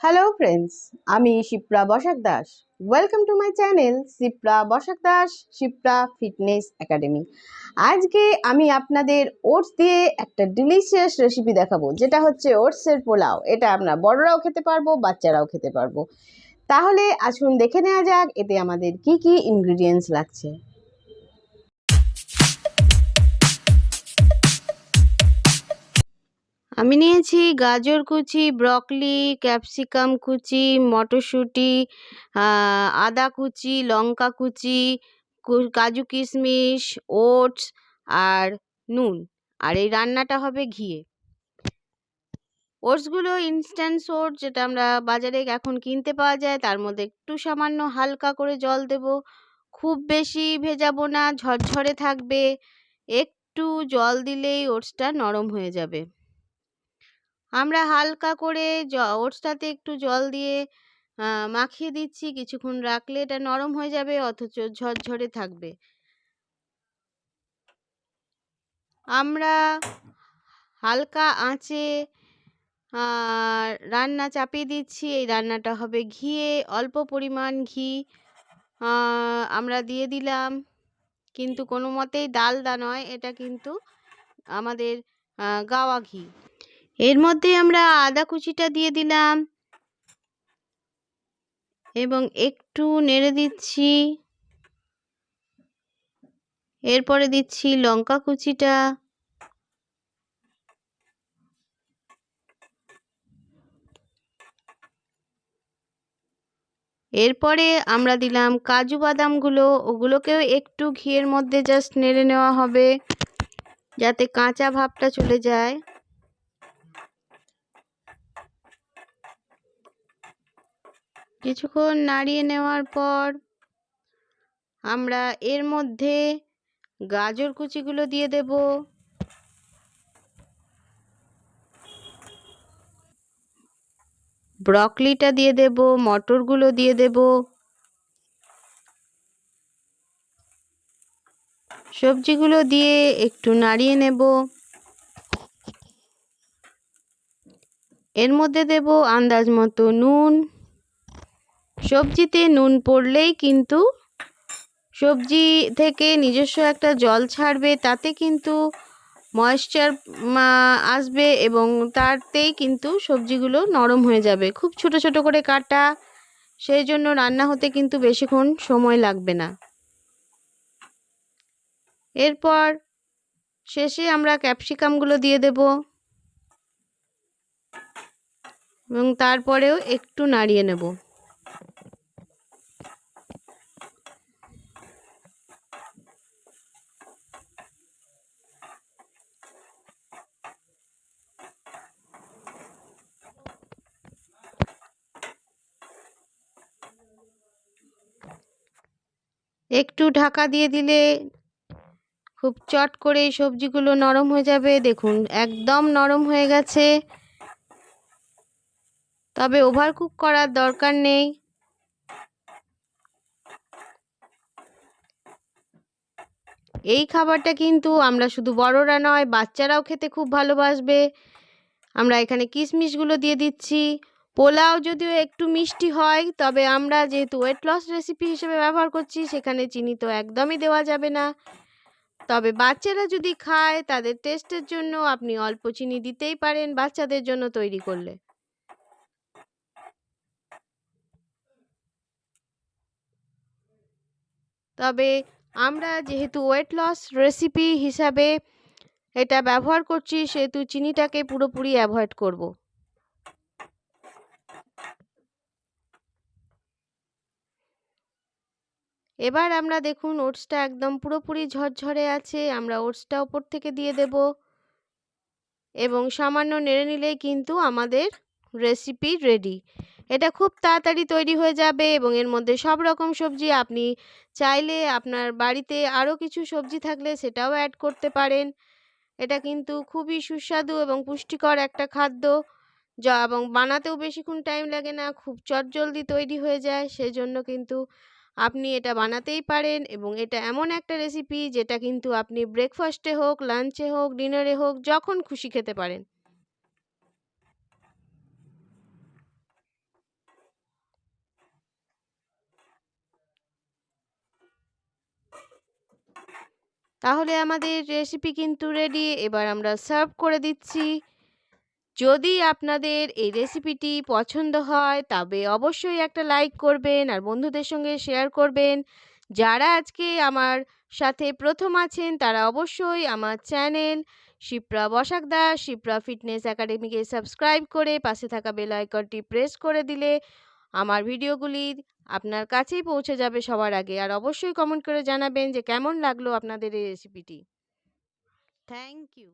Hello friends, আমি Shipra Basak Das. Welcome to my channel Shipra Basak Das Shipra fitness academy. আজকে আমি আপনাদের ওটস দিয়ে একটা ডিলিশিয়াস রেসিপি দেখাবো, যেটা হচ্ছে ওটসের পোলাও। এটা আমরা বড়রাও খেতে পারবো, বাচ্চারাও খেতে পারবো। তাহলে আসুন দেখে নেওয়া যাক এতে আমাদের কি কি ইনগ্রিডিয়েন্টস লাগছে। আমি নিয়েছি গাজর কুচি, ব্রকলি, ক্যাপসিকাম কুচি, মটরশুঁটি, আদা কুচি, লঙ্কা কুচি, কাজু কিশমিশ, ওটস আর নুন। আর এই রান্নাটা হবে ঘিয়ে। ওটসগুলো ইনস্ট্যান্ট ওটস, যেটা আমরা বাজারে এখন কিনতে পাওয়া যায়। তার মধ্যে একটু সামান্য হালকা করে জল দেব, খুব বেশি ভেজাবো না, ঝরঝরে থাকবে। একটু জল দিলেই ওটসটা নরম হয়ে যাবে। আমরা হালকা করে ওটসটাতে একটু জল দিয়ে মাখিয়ে দিচ্ছি। কিছুক্ষণ রাখলে এটা নরম হয়ে যাবে, অথচ ঝরঝরে থাকবে। আমরা হালকা আঁচে রান্না চাপিয়ে দিচ্ছি। এই রান্নাটা হবে ঘিয়ে, অল্প পরিমাণ ঘি আমরা দিয়ে দিলাম, কিন্তু কোনো মতেই ডালডা নয়, এটা কিন্তু আমাদের গাওয়া ঘি। এর মধ্যে আমরা আদা কুচিটা দিয়ে দিলাম এবং একটু নেড়ে দিচ্ছি। এরপরে দিচ্ছি লঙ্কা কুচিটা, এরপরে আমরা দিলাম কাজু বাদামগুলো। ওগুলোকেও একটু ঘিয়ের মধ্যে জাস্ট নেড়ে নেওয়া হবে, যাতে কাঁচা ভাবটা চলে যায়। কিছুক্ষণ নাড়িয়ে নেওয়ার পর আমরা এর মধ্যে গাজর কুচিগুলো দিয়ে দেব, ব্রকলিটা দিয়ে দেব, মটরগুলো দিয়ে দেব। সবজিগুলো দিয়ে একটু নাড়িয়ে নেব। এর মধ্যে দেব আন্দাজ মতো নুন। সবজিতে নুন পড়লেই কিন্তু সবজি থেকে নিজস্ব একটা জল ছাড়বে, তাতে কিন্তু ময়েশ্চার আসবে এবং তাতেই কিন্তু সবজিগুলো নরম হয়ে যাবে। খুব ছোট ছোট করে কাটা, সেই জন্য রান্না হতে কিন্তু বেশিক্ষণ সময় লাগবে না। এরপর শেষে আমরা ক্যাপসিকামগুলো দিয়ে দেব এবং তারপরেও একটু নাড়িয়ে নেব। একটু ঢাকা দিয়ে দিলে খুব চট করে এই সবজিগুলো নরম হয়ে যাবে। দেখুন একদম নরম হয়ে গেছে, তবে ওভারকুক করার দরকার নেই। এই খাবারটা কিন্তু আমরা শুধু বড়রা নয়, বাচ্চারাও খেতে খুব ভালোবাসবে। আমরা এখানে কিশমিশগুলো দিয়ে দিচ্ছি। পোলাও যদিও একটু মিষ্টি হয়, তবে আমরা যেহেতু ওয়েট লস রেসিপি হিসেবে ব্যবহার করছি, সেখানে চিনি তো একদমই দেওয়া যাবে না। তবে বাচ্চারা যদি খায়, তাদের টেস্টের জন্য আপনি অল্প চিনি দিতেই পারেন বাচ্চাদের জন্য তৈরি করলে। তবে আমরা যেহেতু ওয়েট লস রেসিপি হিসাবে এটা ব্যবহার করছি, সেহেতু চিনিটাকে পুরোপুরি অ্যাভয়েড করব। এবার আমরা দেখুন ওটসটা একদম পুরোপুরি ঝরঝরে আছে। আমরা ওটসটা ওপর থেকে দিয়ে দেব এবং সামান্য নেড়ে নিলেই কিন্তু আমাদের রেসিপি রেডি। এটা খুব তাড়াতাড়ি তৈরি হয়ে যাবে এবং এর মধ্যে সব রকম সবজি, আপনি চাইলে আপনার বাড়িতে আরও কিছু সবজি থাকলে সেটাও অ্যাড করতে পারেন। এটা কিন্তু খুবই সুস্বাদু এবং পুষ্টিকর একটা খাদ্য, যা এবং বানাতেও বেশিক্ষণ টাইম লাগে না, খুব চটজলদি তৈরি হয়ে যায়। সেই জন্য কিন্তু আপনি এটা বানাতেই পারেন এবং এটা এমন একটা রেসিপি যেটা কিন্তু আপনি ব্রেকফাস্টে হোক, লাঞ্চে হোক, ডিনারে হোক, যখন খুশি খেতে পারেন। তাহলে আমাদের রেসিপি কিন্তু রেডি। এবার আমরা সার্ভ করে দিচ্ছি। যদি আপনাদের এই রেসিপিটি পছন্দ হয় তবে অবশ্যই একটা লাইক করবেন আর বন্ধুদের সঙ্গে শেয়ার করবেন। যারা আজকে আমার সাথে প্রথম আছেন তারা অবশ্যই আমার চ্যানেল শিপ্রা বসাক দাস শিপ্রা ফিটনেস একাডেমিকে সাবস্ক্রাইব করে পাশে থাকা বেল আইকনটি প্রেস করে দিলে আমার ভিডিওগুলি আপনার কাছেই পৌঁছে যাবে সবার আগে। আর অবশ্যই কমেন্ট করে জানাবেন যে কেমন লাগলো আপনাদের এই রেসিপিটি। Thank you.